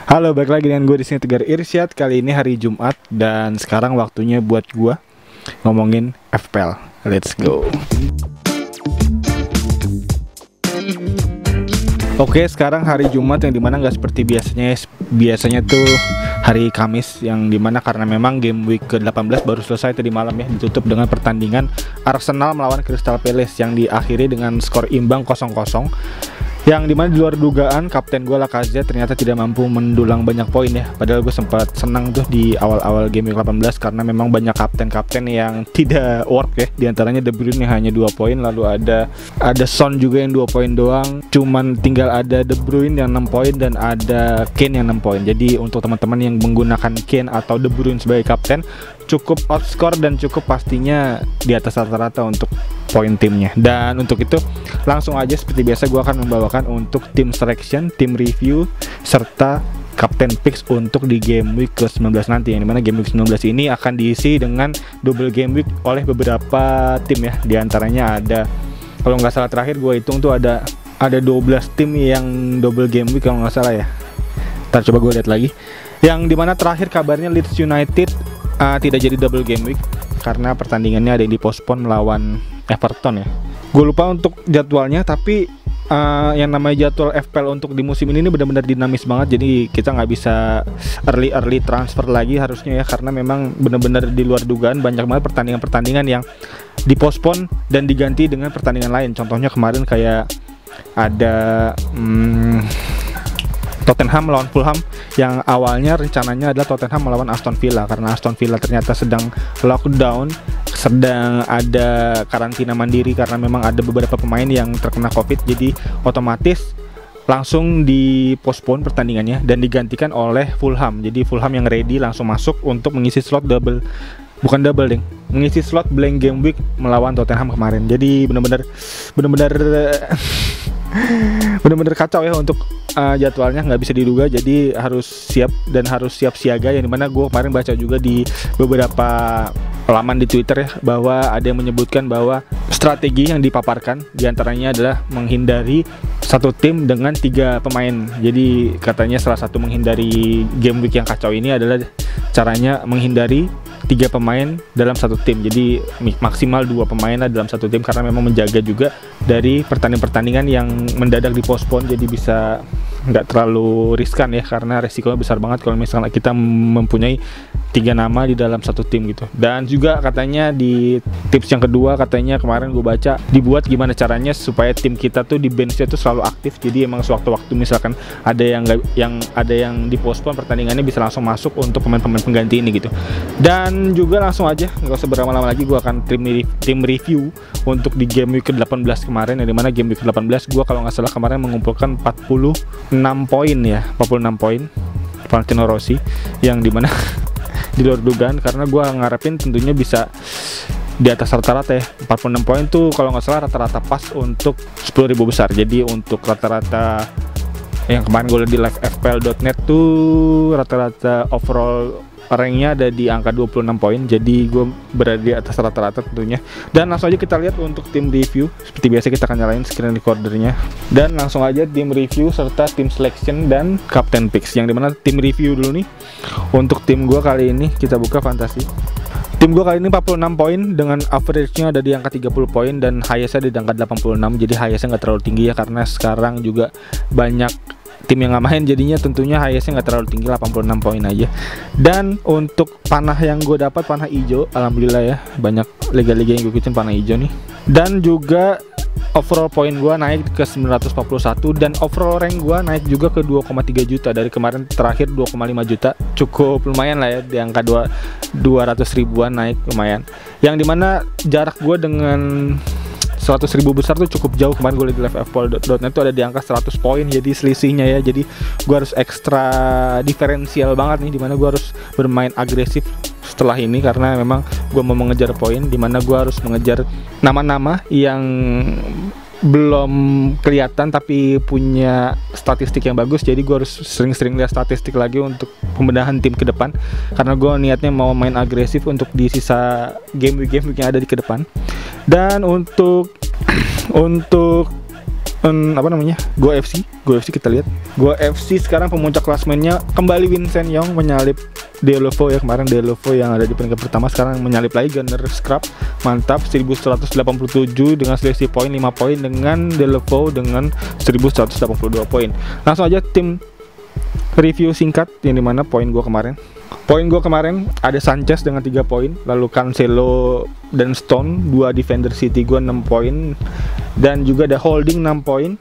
Halo, balik lagi dengan gue di sini Tegar Irsyad. Kali ini hari Jumat dan sekarang waktunya buat gue ngomongin FPL. Let's go. Oke, sekarang hari Jumat yang dimana nggak seperti biasanya. Biasanya tuh hari Kamis yang dimana karena memang game week ke-18 baru selesai tadi malam ya, ditutup dengan pertandingan Arsenal melawan Crystal Palace yang diakhiri dengan skor imbang 0-0. Yang dimana di luar dugaan kapten gue Lacazette ternyata tidak mampu mendulang banyak poin ya. Padahal gue sempat senang tuh di awal-awal game week 18 karena memang banyak kapten-kapten yang tidak work ya. Di antaranya De Bruyne yang hanya 2 poin, lalu ada Son juga yang 2 poin doang. Cuman tinggal ada De Bruyne yang 6 poin dan ada Kane yang 6 poin. Jadi untuk teman-teman yang menggunakan Kane atau De Bruyne sebagai kapten, cukup outscore dan cukup pastinya di atas rata-rata untuk poin timnya. Dan untuk itu langsung aja seperti biasa gue akan membawakan untuk tim selection, tim review, serta captain picks untuk di game week ke-19 nanti. Yang dimana game week 19 ini akan diisi dengan double game week oleh beberapa tim ya. Di antaranya ada, kalau nggak salah terakhir gue hitung tuh ada 12 tim yang double game week kalau nggak salah ya. Ntar coba gue lihat lagi. Yang dimana terakhir kabarnya Leeds United tidak jadi double game week karena pertandingannya ada yang dipospon melawan Everton ya. Gue lupa untuk jadwalnya, tapi yang namanya jadwal FPL untuk di musim ini benar-benar dinamis banget. Jadi kita nggak bisa early transfer lagi harusnya ya, karena memang benar-benar di luar dugaan banyak banget pertandingan-pertandingan yang dipospon dan diganti dengan pertandingan lain. Contohnya kemarin kayak ada Tottenham melawan Fulham yang awalnya rencananya adalah Tottenham melawan Aston Villa, karena Aston Villa ternyata sedang lockdown, sedang ada karantina mandiri karena memang ada beberapa pemain yang terkena COVID. Jadi otomatis langsung dipospon pertandingannya dan digantikan oleh Fulham. Jadi Fulham yang ready langsung masuk untuk mengisi slot mengisi slot blank game week melawan Tottenham kemarin. Jadi benar-benar kacau ya untuk jadwalnya, nggak bisa diduga. Jadi harus siap dan harus siap siaga. Yang dimana gue kemarin baca juga di beberapa laman di Twitter ya, bahwa ada yang menyebutkan bahwa strategi yang dipaparkan diantaranya adalah menghindari satu tim dengan 3 pemain. Jadi katanya salah satu menghindari game week yang kacau ini adalah caranya menghindari 3 pemain dalam satu tim. Jadi maksimal 2 pemain dalam satu tim, karena memang menjaga juga dari pertandingan-pertandingan yang mendadak dipospon. Jadi bisa nggak terlalu riskan ya, karena resikonya besar banget kalau misalnya kita mempunyai 3 nama di dalam satu tim gitu. Dan juga katanya di tips yang kedua, katanya kemarin gue baca dibuat gimana caranya supaya tim kita tuh di benchnya tuh selalu aktif. Jadi emang sewaktu-waktu misalkan ada yang dipospon pertandingannya bisa langsung masuk untuk pemain-pemain pengganti ini gitu. Dan juga langsung aja nggak usah berlama-lama lagi, gue akan tim review untuk di game week ke-18 kemarin, yang dimana game week ke-18 gue kalau nggak salah kemarin mengumpulkan 46 poin ya, 46 poin Valentino Rossi, yang dimana di luar dugaan karena gue ngarepin tentunya bisa di atas rata-rata ya. 46 poin tuh kalau nggak salah rata-rata pas untuk 10.000 besar. Jadi untuk rata-rata yang kemarin gue lihat di livefpl.net tuh rata-rata overall ranknya ada di angka 26 poin. Jadi gue berada di atas rata-rata tentunya. Dan langsung aja kita lihat untuk tim review. Seperti biasa kita akan nyalain screen recordernya, dan langsung aja tim review serta tim selection dan captain picks. Yang dimana tim review dulu nih. Untuk tim gue kali ini kita buka fantasi. Tim gue kali ini 46 poin dengan average-nya ada di angka 30 poin dan highest-nya di angka 86. Jadi highest-nya nggak terlalu tinggi ya, karena sekarang juga banyak tim yang nggak main, jadinya tentunya highest-nya nggak terlalu tinggi, 86 poin aja. Dan untuk panah yang gue dapat panah hijau, alhamdulillah ya, banyak liga-liga yang gue ikutin panah hijau nih. Dan juga overall poin gue naik ke 941 dan overall rank gue naik juga ke 2,3 juta dari kemarin terakhir 2,5 juta. Cukup lumayan lah ya, di angka 200 ribuan naik lumayan. Yang dimana jarak gue dengan 100.000 besar tuh cukup jauh. Kemarin gue lihat di livefpl.net tuh ada di angka 100 poin, jadi selisihnya ya. Jadi gue harus ekstra diferensial banget nih, dimana gue harus bermain agresif setelah ini, karena memang gue mau mengejar poin, dimana gue harus mengejar nama-nama yang belum kelihatan tapi punya statistik yang bagus. Jadi gue harus sering-sering lihat statistik lagi untuk pembenahan tim ke depan, karena gue niatnya mau main agresif untuk di sisa game week yang ada di ke depan. Dan untuk apa namanya, Go FC kita lihat. Go FC sekarang pemuncak klasemennya kembali Vincent Young menyalip Deulofeu ya, kemarin Deulofeu yang ada di peringkat pertama sekarang menyalip lagi Gunner Scrap. Mantap, 1187 dengan selisih poin 5 poin dengan Deulofeu dengan 1182 poin. Langsung aja tim review singkat yang dimana poin gue kemarin. Poin gue kemarin ada Sanchez dengan 3 poin, lalu Cancelo dan Stone, 2 defender City gue 6 poin, dan juga ada Holding 6 poin,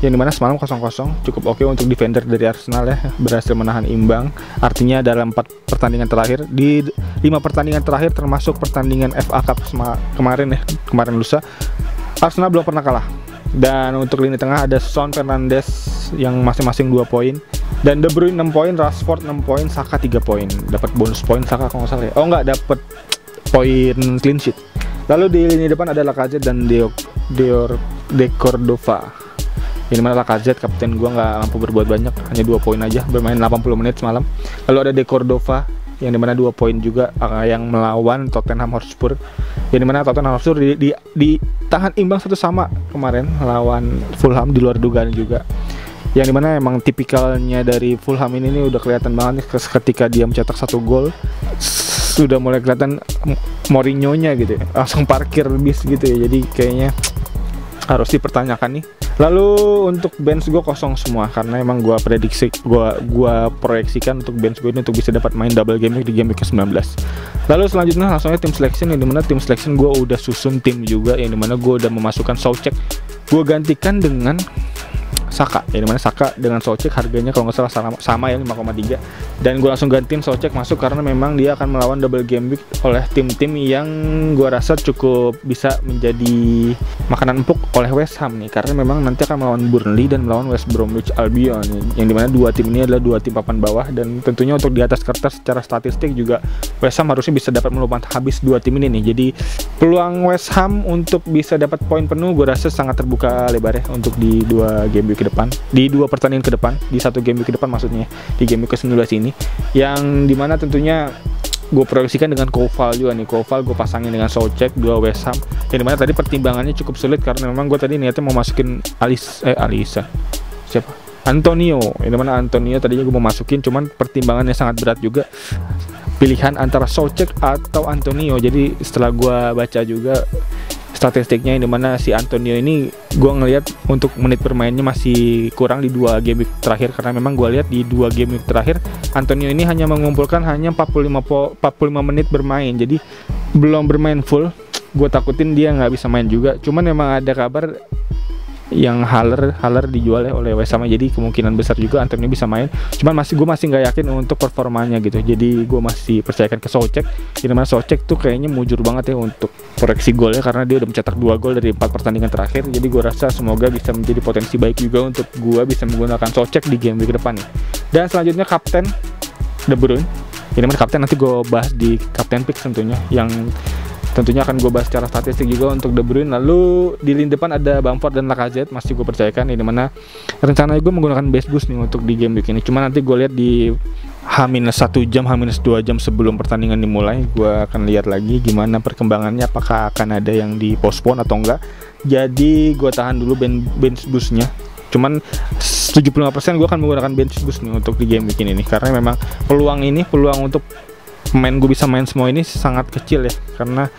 yang dimana semalam 0-0, cukup oke untuk defender dari Arsenal ya, berhasil menahan imbang. Artinya dalam 4 pertandingan terakhir, di 5 pertandingan terakhir termasuk pertandingan FA Cup kemarin lusa, Arsenal belum pernah kalah. Dan untuk lini tengah ada Son, Fernandes yang masing-masing 2 poin, dan De Bruyne 6 poin, Rashford 6 poin, Saka 3 poin. Dapat bonus poin Saka kalau nggak salah ya. Oh nggak, dapat poin clean sheet. Lalu di lini depan ada Lacazette dan De Cordova. Ini mana Lacazette kapten gua nggak mampu berbuat banyak, hanya 2 poin aja, bermain 80 menit semalam. Lalu ada De Cordova yang dimana 2 poin juga, yang melawan Tottenham Hotspur. Yang dimana Tottenham Hotspur ditahan imbang 1-1 kemarin lawan Fulham di luar dugaan juga. Yang dimana emang tipikalnya dari Fulham ini udah kelihatan banget nih, ketika dia mencetak 1 gol sudah mulai kelihatan Mourinho-nya gitu ya, langsung parkir bis gitu ya. Jadi kayaknya harus dipertanyakan nih. Lalu untuk bench gue kosong semua karena emang gue proyeksikan untuk bench gue ini untuk bisa dapat main double game week di game week ke-19. Lalu selanjutnya langsung aja tim selection, yang dimana tim selection gue udah susun tim juga, yang dimana gue udah memasukkan Soucek, gue gantikan dengan Saka, ya dimana Saka dengan Soucek harganya kalau nggak salah sama ya 5,3, dan gue langsung gantiin Soucek masuk karena memang dia akan melawan double game week oleh tim-tim yang gue rasa cukup bisa menjadi makanan empuk oleh West Ham nih, karena memang nanti akan melawan Burnley dan melawan West Bromwich Albion, yang dimana 2 tim ini adalah 2 tim papan bawah, dan tentunya untuk di atas kertas secara statistik juga West Ham harusnya bisa dapat melupakan habis 2 tim ini nih. Jadi peluang West Ham untuk bisa dapat poin penuh gue rasa sangat terbuka lebar ya untuk di 2 game week ke depan, di 2 pertandingan ke depan, di 1 game week ke depan maksudnya, di game week ke-19 ini, yang dimana tentunya gue proyeksikan dengan Koval juga nih. Koval gue pasangin dengan Soucek 2 West Ham, yang dimana tadi pertimbangannya cukup sulit karena memang gue tadi niatnya mau masukin Antonio, yang dimana Antonio tadinya gue mau masukin, cuman pertimbangannya sangat berat juga, pilihan antara Soucek atau Antonio. Jadi setelah gue baca juga statistiknya, yang dimana si Antonio ini gue ngelihat untuk menit bermainnya masih kurang di 2 game week terakhir, karena memang gue lihat di 2 game week terakhir Antonio ini hanya mengumpulkan 45 menit bermain, jadi belum bermain full. Gue takutin dia nggak bisa main juga, cuman memang ada kabar yang Haller dijual ya oleh West Ham, jadi kemungkinan besar juga Antonio bisa main, cuman gue masih nggak yakin untuk performanya gitu. Jadi gue masih percayakan ke Soucek, dimana Soucek tuh kayaknya mujur banget ya untuk proyeksi golnya, karena dia udah mencetak 2 gol dari 4 pertandingan terakhir. Jadi gue rasa semoga bisa menjadi potensi baik juga untuk gue bisa menggunakan Soucek di game week depan nih. Dan selanjutnya kapten De Bruyne, ini mana kapten nanti gue bahas di Captain Picks tentunya, yang tentunya akan gue bahas secara statistik juga untuk De Bruyne. Lalu di lini depan ada Bamford dan Lacazette, masih gue percayakan, ini mana rencananya gue menggunakan base boost nih untuk di game week ini. Cuma nanti gue lihat di H-1 jam, H-2 jam sebelum pertandingan dimulai, gue akan lihat lagi gimana perkembangannya, apakah akan ada yang di postpone atau enggak. Jadi gue tahan dulu bench boostnya. Cuman 75% gue akan menggunakan bench boost nih untuk di game week ini nih, karena memang peluang untuk pemain gue bisa main semua ini sangat kecil ya, karena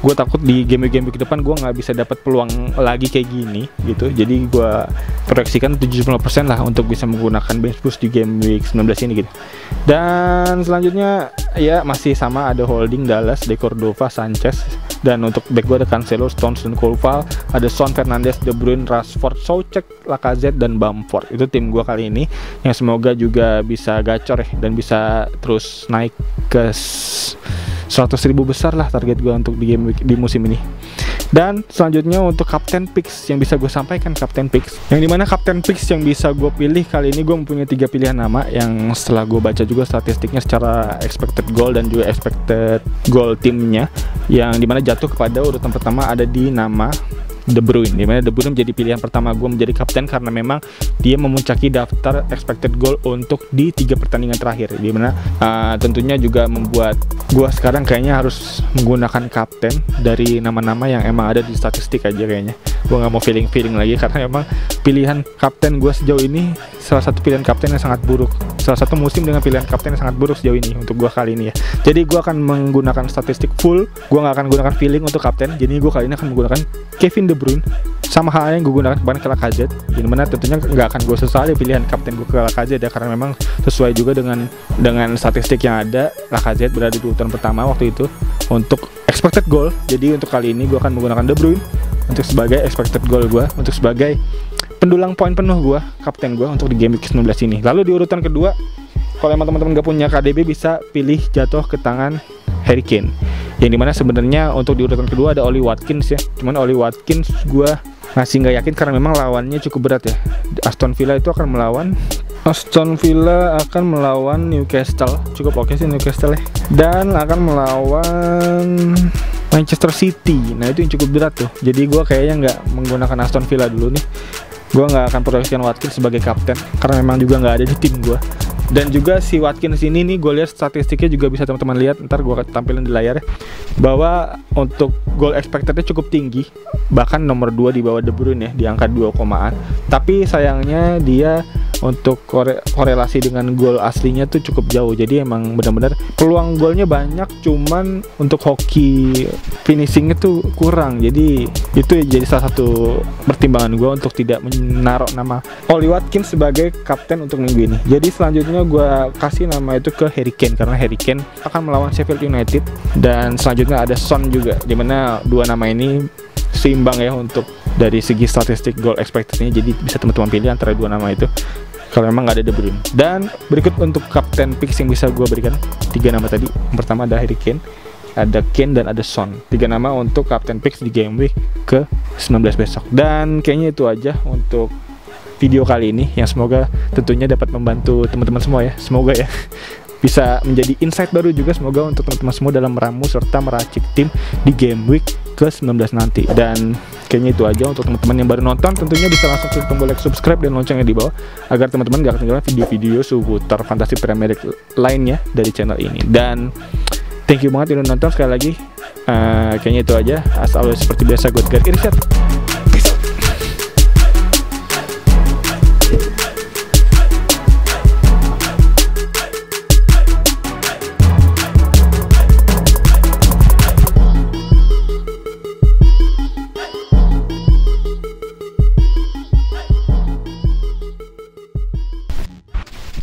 gue takut di game week depan gue nggak bisa dapat peluang lagi kayak gini gitu. Jadi gue proyeksikan 70% lah untuk bisa menggunakan bench boost di game week 19 ini gitu. Dan selanjutnya ya masih sama, ada Holding, Dallas, De Cordova, Sanchez, dan untuk back gue ada Cancelo, Stones, dan Koval, ada Son, Fernandes, De Bruyne, Rashford, Soucek, Lacazette, dan Bamford. Itu tim gue kali ini yang semoga juga bisa gacor ya, dan bisa terus naik ke 100.000 besar lah target gue untuk di game week di musim ini. Dan selanjutnya untuk Captain Picks yang bisa gue sampaikan, Captain Picks yang dimana Captain Picks yang bisa gue pilih kali ini, gue mempunyai 3 pilihan nama yang setelah gue baca juga statistiknya secara expected goal dan juga expected goal timnya, yang dimana jatuh kepada urutan pertama ada di nama De Bruyne, dimana De Bruyne menjadi pilihan pertama gue menjadi kapten karena memang dia memuncaki daftar expected goal untuk di 3 pertandingan terakhir, dimana tentunya juga membuat gue sekarang kayaknya harus menggunakan kapten dari nama-nama yang emang ada di statistik aja kayaknya. Gue nggak mau feeling lagi karena emang pilihan kapten gue sejauh ini salah satu pilihan kapten yang sangat buruk, salah satu musim dengan pilihan kapten yang sangat buruk sejauh ini untuk gue kali ini ya. Jadi gue akan menggunakan statistik full, gue nggak akan gunakan feeling untuk kapten. Jadi gue kali ini akan menggunakan Kevin De Bruyne, sama halnya yang gue gunakan kemarin ke Lacazette, dimana tentunya nggak akan gue sesali pilihan kapten gue ke Lacazette ya, karena memang sesuai juga dengan statistik yang ada. Lacazette berada di urutan pertama waktu itu untuk expected goal. Jadi untuk kali ini gue akan menggunakan De Bruyne untuk sebagai expected goal gue, untuk sebagai pendulang poin penuh gue, kapten gue untuk di game week 19 ini. Lalu di urutan kedua, kalau emang teman-teman gak punya KDB bisa pilih jatuh ke tangan Harry Kane, yang dimana sebenarnya untuk di urutan kedua ada Oli Watkins ya. Cuman Oli Watkins gue masih nggak yakin karena memang lawannya cukup berat ya. Aston Villa akan melawan Newcastle, cukup oke sih Newcastle ya, dan akan melawan Manchester City. Nah itu yang cukup berat tuh. Jadi gue kayaknya nggak menggunakan Aston Villa dulu nih. Gue nggak akan proyeksikan Watkins sebagai kapten karena memang juga nggak ada di tim gue. Dan juga si Watkins ini nih, gue lihat statistiknya juga bisa teman-teman lihat, ntar gue akan tampilin di layar ya, bahwa untuk goal expectednya cukup tinggi, bahkan nomor 2 di bawah De Bruyne ya, di angka 2,an. Tapi sayangnya dia untuk korelasi dengan gol aslinya tuh cukup jauh. Jadi emang benar-benar peluang golnya banyak, cuman untuk hoki finishingnya tuh kurang. Jadi itu jadi salah satu pertimbangan gue untuk tidak menaruh nama Oli Watkins sebagai kapten untuk minggu ini. Jadi selanjutnya gue kasih nama itu ke Harry Kane, karena Harry Kane akan melawan Sheffield United, dan selanjutnya ada Son juga, dimana dua nama ini seimbang ya untuk dari segi statistik goal expectednya. Jadi bisa teman-teman pilih antara dua nama itu kalau memang nggak ada De Bruyne. Dan berikut untuk kapten picks yang bisa gue berikan, 3 nama tadi. Yang pertama ada Harry Kane, ada Kane, dan ada Son. 3 nama untuk kapten picks di game week ke 19 besok. Dan kayaknya itu aja untuk video kali ini, yang semoga tentunya dapat membantu teman-teman semua ya. Semoga ya bisa menjadi insight baru juga semoga untuk teman-teman semua dalam meramu serta meracik tim di game week ke 19 nanti. Dan kayaknya itu aja untuk teman-teman yang baru nonton. Tentunya bisa langsung klik tombol like, subscribe, dan loncengnya di bawah agar teman-teman gak ketinggalan video-video seputar fantasi Premier League lainnya dari channel ini. Dan thank you banget udah nonton sekali lagi. Kayaknya itu aja. As always seperti biasa, gue Edgar Irsyad.